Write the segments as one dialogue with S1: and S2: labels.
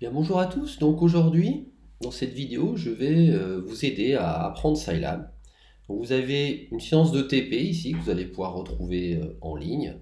S1: Bien, bonjour à tous. Donc aujourd'hui, dans cette vidéo, je vais vous aider à apprendre Scilab. Donc, vous avez une séance de TP ici que vous allez pouvoir retrouver en ligne,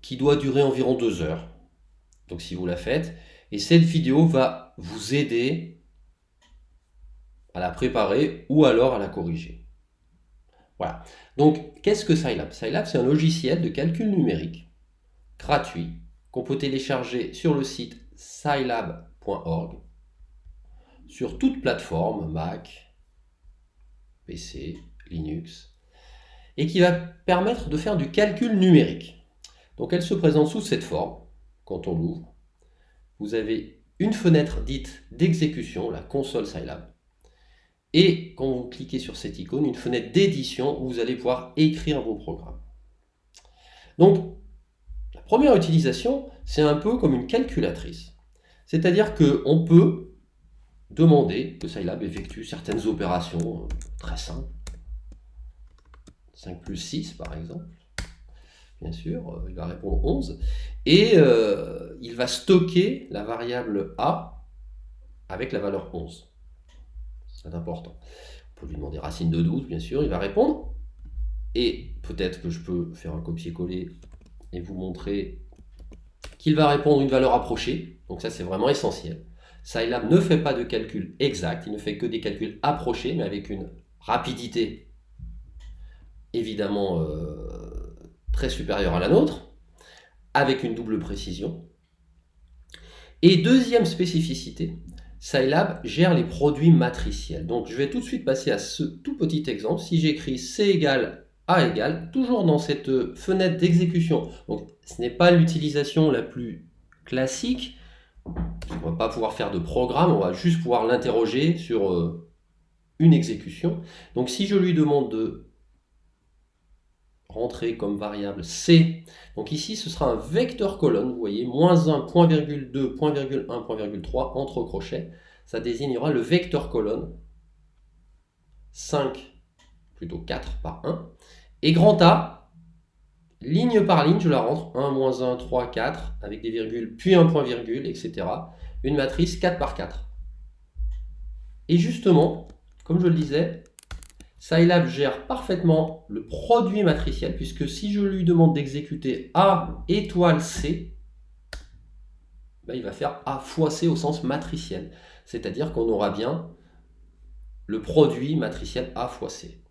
S1: qui doit durer environ 2 heures. Donc si vous la faites, et cette vidéo va vous aider à la préparer ou alors à la corriger. Voilà. Donc qu'est-ce que Scilab? Scilab, c'est un logiciel de calcul numérique gratuit qu'on peut télécharger sur le site scilab.org sur toute plateforme, Mac, PC, Linux, et qui va permettre de faire du calcul numérique. Donc elle se présente sous cette forme. Quand on l'ouvre, vous avez une fenêtre dite d'exécution, la console Scilab, et quand vous cliquez sur cette icône, une fenêtre d'édition où vous allez pouvoir écrire vos programmes. Donc la première utilisation, c'est un peu comme une calculatrice. C'est-à-dire qu'on peut demander que Scilab effectue certaines opérations très simples. 5 plus 6 par exemple, bien sûr, il va répondre 11, et il va stocker la variable A avec la valeur 11. C'est important. On peut lui demander racine de 12, bien sûr, il va répondre, et peut-être que je peux faire un copier-coller et vous montrer qu'il va répondre une valeur approchée, donc ça c'est vraiment essentiel. Scilab ne fait pas de calcul exact, il ne fait que des calculs approchés, mais avec une rapidité évidemment très supérieure à la nôtre, avec une double précision. Et deuxième spécificité, Scilab gère les produits matriciels. Donc je vais tout de suite passer à ce tout petit exemple. Si j'écris C égale A égale, toujours dans cette fenêtre d'exécution. Donc ce n'est pas l'utilisation la plus classique. On ne va pas pouvoir faire de programme, on va juste pouvoir l'interroger sur une exécution. Donc si je lui demande de rentrer comme variable C. Donc ici, ce sera un vecteur colonne, vous voyez, moins 1, point virgule 2, point virgule 1, point virgule 3, entre crochets. Ça désignera le vecteur colonne 5, plutôt 4 par 1. Et grand A, ligne par ligne, je la rentre, 1, moins 1, 3, 4, avec des virgules, puis un point virgule, etc. Une matrice 4 par 4. Et justement, comme je le disais, Scilab gère parfaitement le produit matriciel, puisque si je lui demande d'exécuter A étoile C, ben il va faire A fois C au sens matriciel. C'est-à-dire qu'on aura bien le produit matriciel A fois C.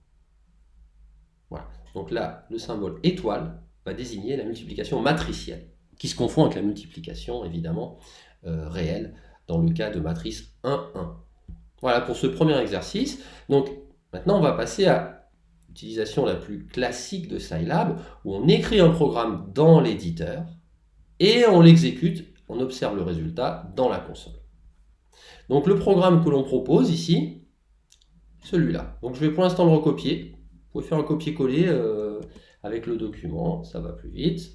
S1: Voilà. Donc là, le symbole étoile va désigner la multiplication matricielle, qui se confond avec la multiplication, évidemment, réelle, dans le cas de matrice 1, 1. Voilà pour ce premier exercice. Donc, maintenant, on va passer à l'utilisation la plus classique de Scilab, où on écrit un programme dans l'éditeur et on l'exécute, on observe le résultat dans la console. Donc le programme que l'on propose ici, celui-là. Donc je vais pour l'instant le recopier. Vous pouvez faire un copier-coller avec le document, ça va plus vite.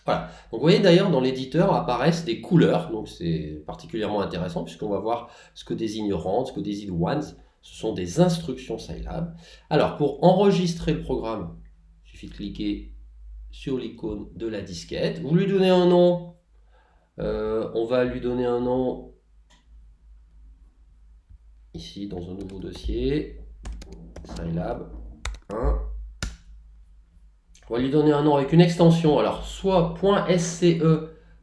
S1: Voilà. Donc vous voyez d'ailleurs dans l'éditeur apparaissent des couleurs, donc c'est particulièrement intéressant puisqu'on va voir ce que désigne rand, ce que désigne ones. Ce sont des instructions Scilab. Alors, pour enregistrer le programme, il suffit de cliquer sur l'icône de la disquette. Vous lui donnez un nom. On va lui donner un nom ici dans un nouveau dossier. Scilab 1. On va lui donner un nom avec une extension. Alors, soit .sce,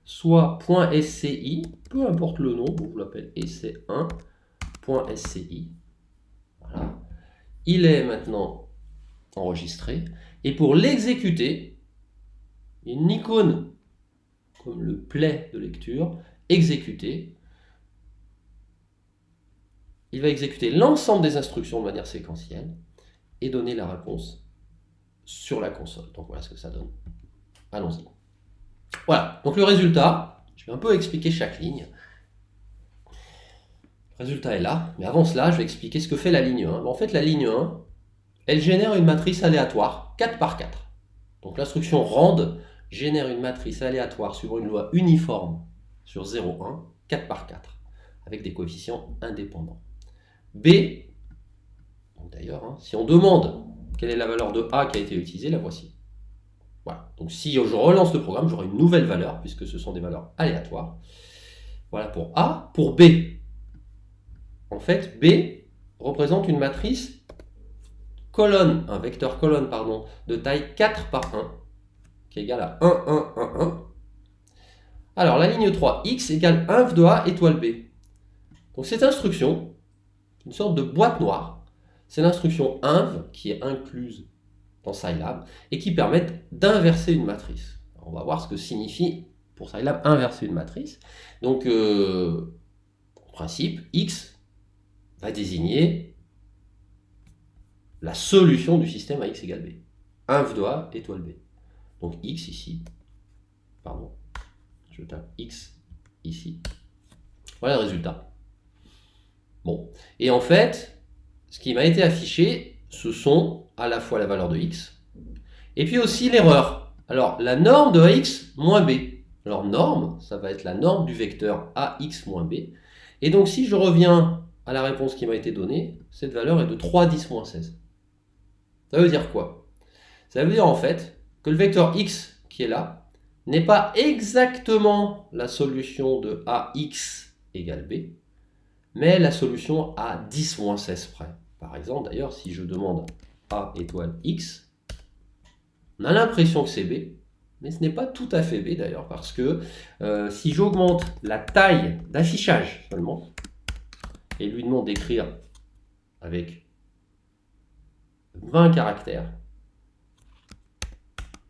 S1: soit .sci. Peu importe le nom, on vous l'appelle ec1.sci. Voilà. Il est maintenant enregistré. Et pour l'exécuter, une icône comme le play de lecture, exécuter. Il va exécuter l'ensemble des instructions de manière séquentielle et donner la réponse sur la console. Donc voilà ce que ça donne. Allons-y. Voilà, donc le résultat, je vais un peu expliquer chaque ligne. Le résultat est là, mais avant cela, je vais expliquer ce que fait la ligne 1. En fait, la ligne 1, elle génère une matrice aléatoire 4 par 4. Donc l'instruction rand génère une matrice aléatoire suivant une loi uniforme sur 0,1, 4 par 4, avec des coefficients indépendants. B, d'ailleurs, si on demande quelle est la valeur de A qui a été utilisée, la voici. Voilà. Donc si je relance le programme, j'aurai une nouvelle valeur, puisque ce sont des valeurs aléatoires. Voilà pour A. Pour B, en fait, B représente une matrice colonne, un vecteur colonne, pardon, de taille 4 par 1, qui est égal à 1, 1, 1, 1. Alors, la ligne 3, x égale inv de A étoile B. Donc, cette instruction, une sorte de boîte noire, c'est l'instruction inv qui est incluse dans Scilab et qui permet d'inverser une matrice. Alors, on va voir ce que signifie pour Scilab inverser une matrice. Donc, en principe, x va désigner la solution du système à x égale b. Inv de A étoile b. Donc x ici, pardon, je tape x ici. Voilà le résultat. Bon, et en fait, ce qui m'a été affiché, ce sont à la fois la valeur de x, et puis aussi l'erreur. Alors, la norme de ax moins b. Alors, norme, ça va être la norme du vecteur ax moins b. Et donc, si je reviens à la réponse qui m'a été donnée, cette valeur est de 3, 10, moins 16. Ça veut dire quoi? Ça veut dire en fait que le vecteur x qui est là n'est pas exactement la solution de ax égale b, mais la solution à 10 moins 16 près. Par exemple, d'ailleurs, si je demande a étoile x, on a l'impression que c'est b, mais ce n'est pas tout à fait b d'ailleurs, parce que si j'augmente la taille d'affichage seulement, et lui demande d'écrire avec 20 caractères,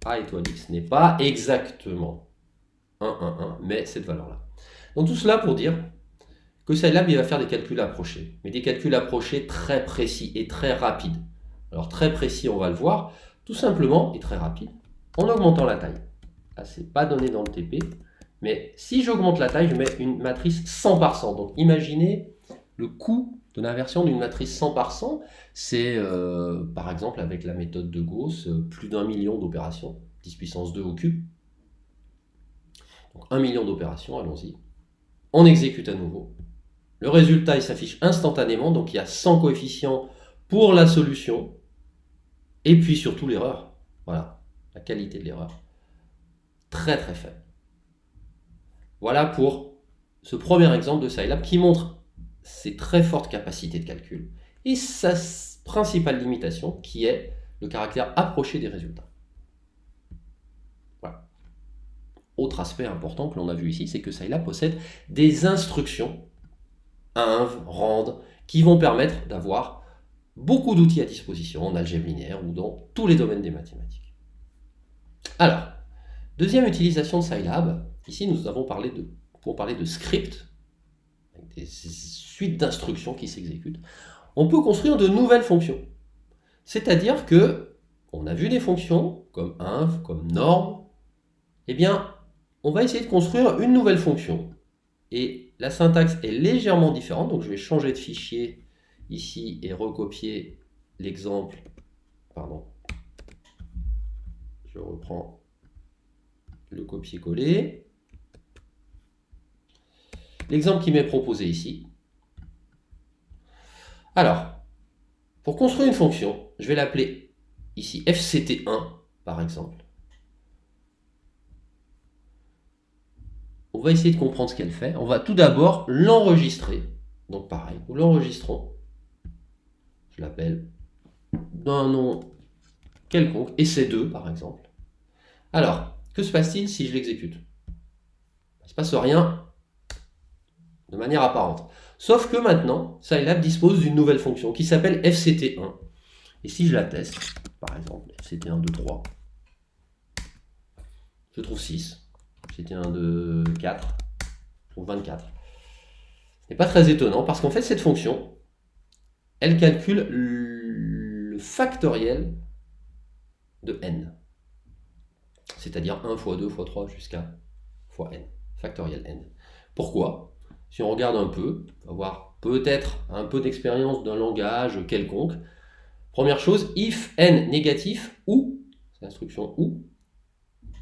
S1: a étoile x n'est pas exactement 1, 1, 1, mais cette valeur-là. Donc tout cela pour dire que Scilab il va faire des calculs approchés, mais des calculs approchés très précis et très rapides. Alors très précis, on va le voir, tout simplement, et très rapide, en augmentant la taille. Là, c'est pas donné dans le TP, mais si j'augmente la taille, je mets une matrice 100 par 100. Donc imaginez le coût de l'inversion d'une matrice 100 par 100, c'est par exemple avec la méthode de Gauss, plus d'1 million d'opérations, 10 puissance 2 au cube. Donc 1 million d'opérations, allons-y. On exécute à nouveau. Le résultat, il s'affiche instantanément, donc il y a 100 coefficients pour la solution, et puis surtout l'erreur. Voilà, la qualité de l'erreur. Très très faible. Voilà pour ce premier exemple de Scilab qui montre ses très fortes capacités de calcul et sa principale limitation qui est le caractère approché des résultats. Voilà. Autre aspect important que l'on a vu ici, c'est que Scilab possède des instructions inv, rand, qui vont permettre d'avoir beaucoup d'outils à disposition en algèbre linéaire ou dans tous les domaines des mathématiques. Alors, deuxième utilisation de Scilab, ici nous avons parlé de scripts, avec des suites d'instructions qui s'exécutent. On peut construire de nouvelles fonctions. C'est-à-dire que, on a vu des fonctions comme inv, comme norme, eh bien, on va essayer de construire une nouvelle fonction. Et la syntaxe est légèrement différente, donc je vais changer de fichier ici et recopier l'exemple. Pardon. Je reprends le copier-coller. L'exemple qui m'est proposé ici. Alors, pour construire une fonction, je vais l'appeler ici fct1, par exemple. On va essayer de comprendre ce qu'elle fait. On va tout d'abord l'enregistrer. Donc pareil, nous l'enregistrons. Je l'appelle d'un nom quelconque, essai2 par exemple. Alors, que se passe-t-il si je l'exécute? Il ne se passe rien de manière apparente. Sauf que maintenant, Scilab dispose d'une nouvelle fonction qui s'appelle fct1. Et si je la teste, par exemple, fct1 de 3, je trouve 6. fct1 de 4, je trouve 24. Ce n'est pas très étonnant parce qu'en fait, cette fonction, elle calcule le factoriel de n. C'est-à-dire 1 fois 2 fois 3 jusqu'à fois n. Factoriel n. Pourquoi? Si on regarde un peu, on va voir peut-être un peu d'expérience d'un langage quelconque. Première chose, if n négatif ou, c'est l'instruction ou,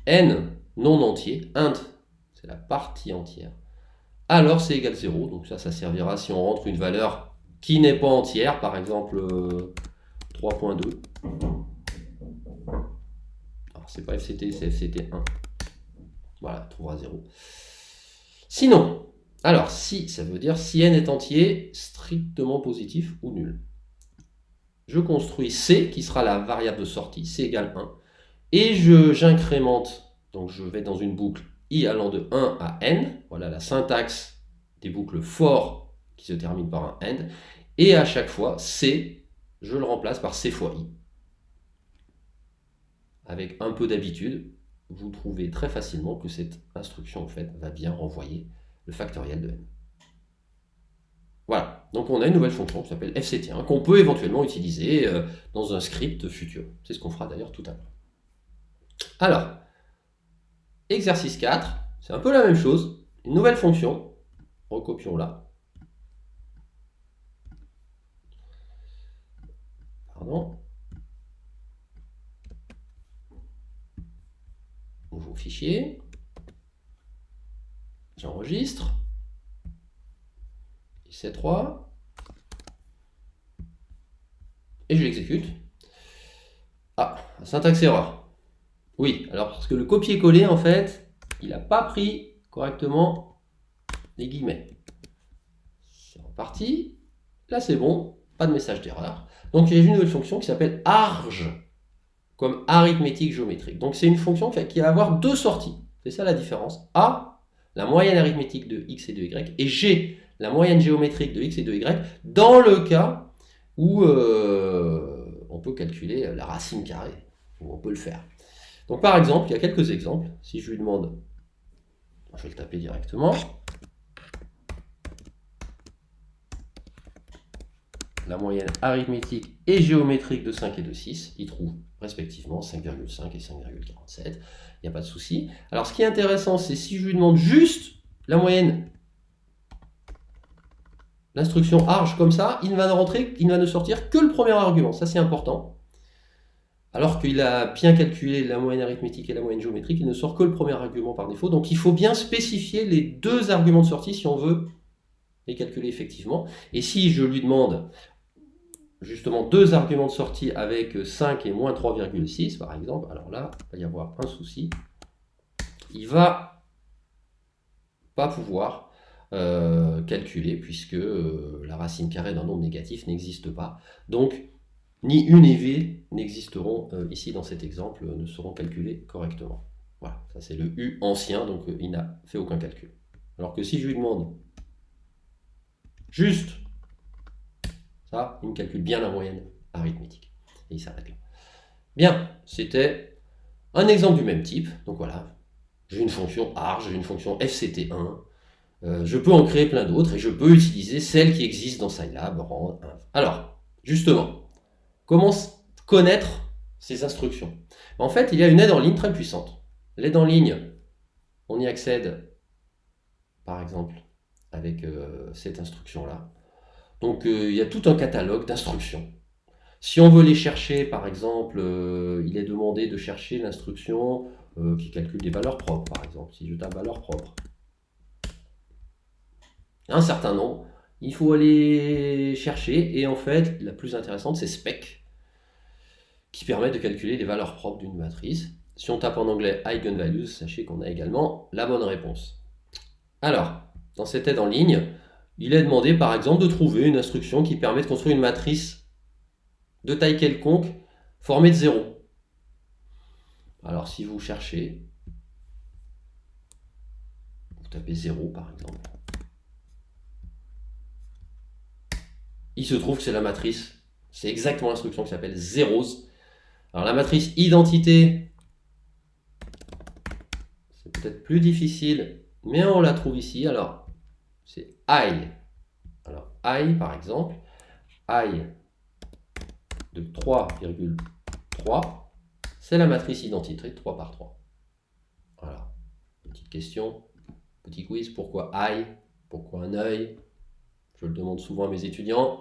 S1: n non entier, int, c'est la partie entière, alors c'est égal 0. Donc ça servira si on rentre une valeur qui n'est pas entière, par exemple 3.2. Alors c'est pas fct, c'est fct1. Voilà, on trouvera 0. Sinon, Alors, si, ça veut dire si n est entier, strictement positif ou nul. Je construis C, qui sera la variable de sortie, C égale 1, et j'incrémente, donc je vais dans une boucle i allant de 1 à n, voilà la syntaxe des boucles for qui se terminent par un end, et à chaque fois, C, je le remplace par C fois i. Avec un peu d'habitude, vous trouvez très facilement que cette instruction en fait va bien renvoyer le factoriel de n. Voilà, donc on a une nouvelle fonction qui s'appelle fct1 qu'on peut éventuellement utiliser dans un script futur. C'est ce qu'on fera d'ailleurs tout à l'heure. Alors, exercice 4, c'est un peu la même chose, une nouvelle fonction, recopions-la. Pardon. Nouveau fichier, j'enregistre, C3, et je l'exécute. Ah, syntaxe erreur. Oui, alors parce que le copier-coller, en fait, il n'a pas pris correctement les guillemets. C'est reparti. Là, c'est bon, pas de message d'erreur. Donc, il y a une nouvelle fonction qui s'appelle arg, comme arithmétique géométrique. Donc, c'est une fonction qui va avoir deux sorties. C'est ça la différence. A, la moyenne arithmétique de x et de y, et G, la moyenne géométrique de x et de y, dans le cas où on peut calculer la racine carrée, où on peut le faire. Donc par exemple, il y a quelques exemples. Si je lui demande, je vais le taper directement, la moyenne arithmétique et géométrique de 5 et de 6, il trouve respectivement 5,5 et 5,47. Il n'y a pas de souci. Alors ce qui est intéressant, c'est si je lui demande juste la moyenne, l'instruction arg comme ça, il va ne sortir que le premier argument. Ça c'est important. Alors qu'il a bien calculé la moyenne arithmétique et la moyenne géométrique, il ne sort que le premier argument par défaut. Donc il faut bien spécifier les deux arguments de sortie si on veut les calculer effectivement. Et si je lui demande justement deux arguments de sortie avec 5 et moins 3,6 par exemple, alors là, il va y avoir un souci. Il va pas pouvoir calculer puisque la racine carrée d'un nombre négatif n'existe pas. Donc, ni U ni V n'existeront ici dans cet exemple, ne seront calculés correctement. Voilà, ça c'est le U ancien, donc il n'a fait aucun calcul. Alors que si je lui demande juste ça, il me calcule bien la moyenne arithmétique. Et il s'arrête là. Bien, c'était un exemple du même type. Donc voilà, j'ai une fonction arg, j'ai une fonction fct1. Je peux en créer plein d'autres et je peux utiliser celle qui existe dans Scilab. Alors, justement, comment connaître ces instructions? En fait, il y a une aide en ligne très puissante. L'aide en ligne, on y accède, par exemple, avec cette instruction-là. Donc, il y a tout un catalogue d'instructions. Si on veut les chercher, par exemple, il est demandé de chercher l'instruction qui calcule des valeurs propres, par exemple. Si je tape valeurs propres, un certain nombre, il faut aller chercher, et en fait, la plus intéressante, c'est spec, qui permet de calculer les valeurs propres d'une matrice. Si on tape en anglais eigenvalues, sachez qu'on a également la bonne réponse. Alors, dans cette aide en ligne, il est demandé par exemple de trouver une instruction qui permet de construire une matrice de taille quelconque formée de 0. Alors si vous cherchez, vous tapez 0 par exemple, il se trouve que c'est la matrice, c'est exactement l'instruction qui s'appelle zeros. Alors la matrice identité, c'est peut-être plus difficile, mais on la trouve ici. Alors c'est I. Alors I par exemple, I de 3,3, c'est la matrice identité 3 par 3. Voilà, petite question, petit quiz, pourquoi I? Pourquoi un œil? Je le demande souvent à mes étudiants.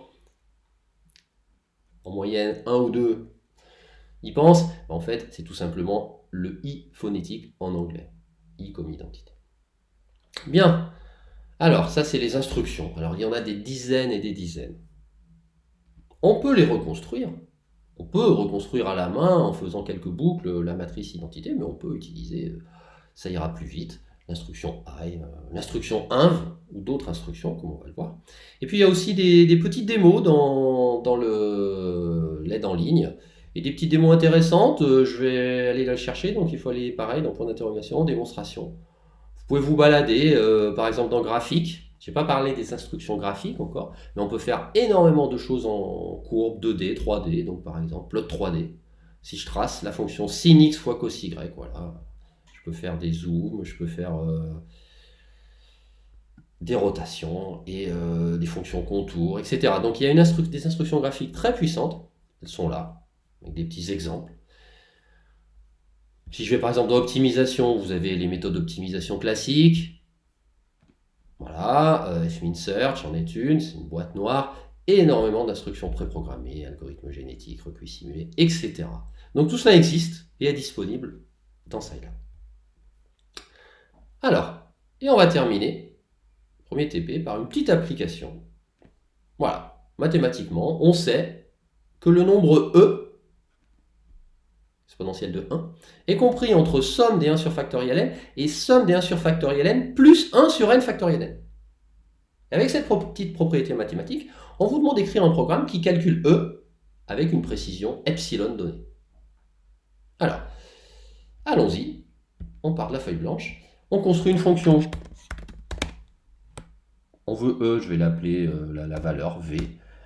S1: En moyenne, 1 ou 2 y pensent. En fait, c'est tout simplement le I phonétique en anglais. I comme identité. Bien. Alors, ça, c'est les instructions. Alors, il y en a des dizaines et des dizaines. On peut les reconstruire. On peut reconstruire à la main en faisant quelques boucles la matrice identité, mais on peut utiliser, ça ira plus vite, l'instruction I, l'instruction inv, ou d'autres instructions, comme on va le voir. Et puis il y a aussi des petites démos dans l'aide en ligne, et des petites démos intéressantes. Je vais aller la chercher, donc il faut aller pareil dans point d'interrogation, démonstration. Vous pouvez vous balader, par exemple dans graphique. Je n'ai pas parlé des instructions graphiques encore, mais on peut faire énormément de choses en courbe 2D, 3D, donc par exemple plot 3D. Si je trace la fonction sin x fois cos y, voilà. Je peux faire des zooms, je peux faire des rotations et des fonctions contours, etc. Donc il y a des instructions graphiques très puissantes, elles sont là, avec des petits exemples. Si je vais par exemple dans optimisation, vous avez les méthodes d'optimisation classiques. Voilà, fmin search en est une, c'est une boîte noire, énormément d'instructions préprogrammées, algorithmes génétiques, recueil simulé, etc. Donc tout cela existe et est disponible dans Scilab. Alors, et on va terminer, premier TP, par une petite application. Voilà, mathématiquement, on sait que le nombre E, exponentielle de 1, est compris entre somme des 1 sur factoriel n et somme des 1 sur factoriel n plus 1 sur n factoriel n. Et avec cette petite propriété mathématique, on vous demande d'écrire un programme qui calcule E avec une précision epsilon donnée. Alors, allons-y, on part de la feuille blanche, on construit une fonction. On veut E, je vais l'appeler la valeur V.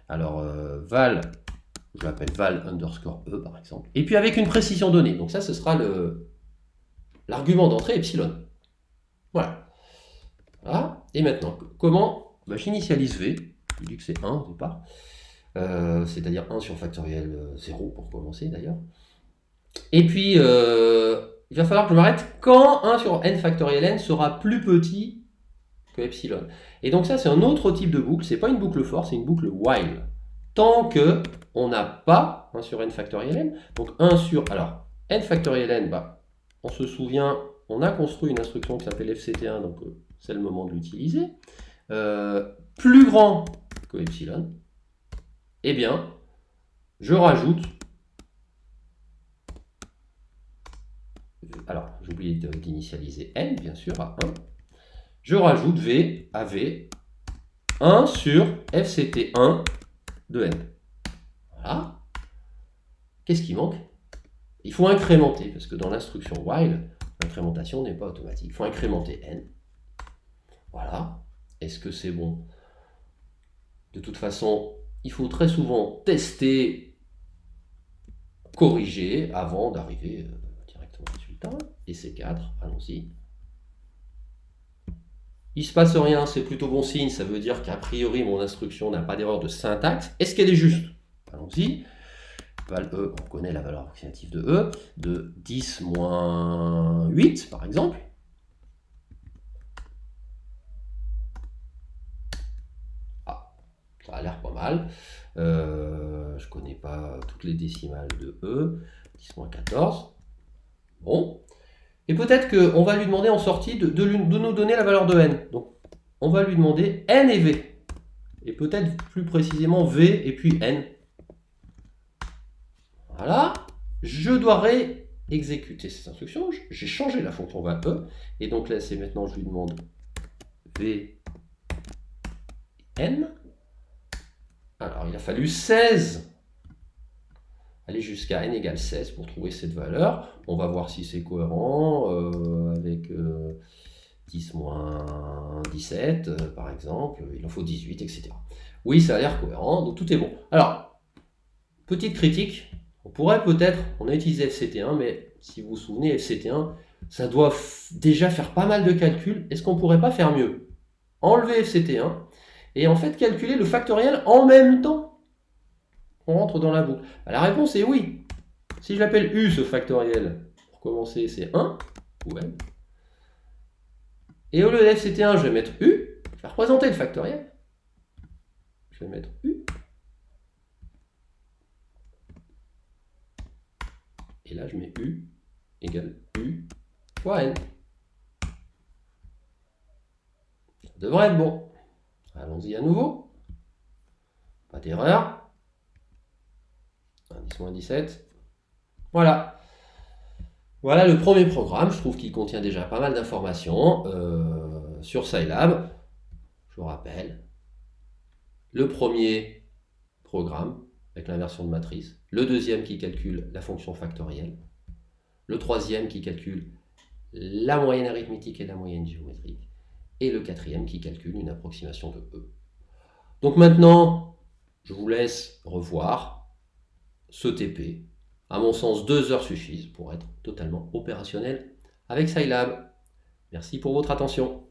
S1: Alors, val, je l'appelle val underscore E par exemple. Et puis avec une précision donnée. Donc ça, ce sera l'argument d'entrée epsilon. Voilà. Voilà. Et maintenant, comment j'initialise V. Je dis que c'est 1 au départ. C'est-à-dire 1 sur factoriel 0 pour commencer d'ailleurs. Et puis, il va falloir que je m'arrête quand 1 sur n factoriel n sera plus petit que epsilon. Et donc ça, c'est un autre type de boucle. C'est pas une boucle for, c'est une boucle while. Tant que on n'a pas 1 sur n factoriel n. Donc 1 sur... Alors, n factoriel n, on se souvient, on a construit une instruction qui s'appelle fct1, donc c'est le moment de l'utiliser. Plus grand que epsilon, eh bien, je rajoute... Alors, j'ai oublié d'initialiser n, bien sûr, à 1. Je rajoute v à v 1 sur fct1 de n. Voilà. Qu'est-ce qui manque? Il faut incrémenter, parce que dans l'instruction while, l'incrémentation n'est pas automatique. Il faut incrémenter n. Voilà. Est-ce que c'est bon? De toute façon, il faut très souvent tester, corriger, avant d'arriver directement au résultat. Et c'est 4, allons-y. Il ne se passe rien, c'est plutôt bon signe, ça veut dire qu'a priori mon instruction n'a pas d'erreur de syntaxe. Est-ce qu'elle est juste? Allons-y. Val E, on connaît la valeur approximative de E, de 10 moins 8 par exemple. Ah, ça a l'air pas mal. Je ne connais pas toutes les décimales de E. 10 moins 14. Bon. Et peut-être qu'on va lui demander en sortie de nous donner la valeur de n. Donc, on va lui demander n et v. Et peut-être plus précisément v et puis n. Voilà. Je dois réexécuter cette instruction. J'ai changé la fonction val e. Et donc là, c'est maintenant, je lui demande v n. Alors, il a fallu 16. Aller jusqu'à n égale 16 pour trouver cette valeur. On va voir si c'est cohérent avec 10 moins 17, par exemple. Il en faut 18, etc. Oui, ça a l'air cohérent, donc tout est bon. Alors, petite critique. On pourrait peut-être, on a utilisé fct1, mais si vous vous souvenez, fct1, ça doit déjà faire pas mal de calculs. Est-ce qu'on pourrait pas faire mieux? Enlever fct1 et en fait calculer le factoriel en même temps. On rentre dans la boucle. La réponse est oui. Si je l'appelle U, ce factoriel, pour commencer, c'est 1, ou n. Et au lieu de fct1, je vais mettre U, je vais représenter le factoriel. Je vais mettre U. Et là, je mets U égale U fois n. Ça devrait être bon. Allons-y à nouveau. Pas d'erreur. 10 moins 17. Voilà. Voilà le premier programme, je trouve qu'il contient déjà pas mal d'informations sur Scilab. Je vous rappelle, le premier programme avec l'inversion de matrice, le deuxième qui calcule la fonction factorielle, le troisième qui calcule la moyenne arithmétique et la moyenne géométrique, et le quatrième qui calcule une approximation de E. Donc maintenant, je vous laisse revoir ce TP. À mon sens, 2 heures suffisent pour être totalement opérationnel avec Scilab. Merci pour votre attention.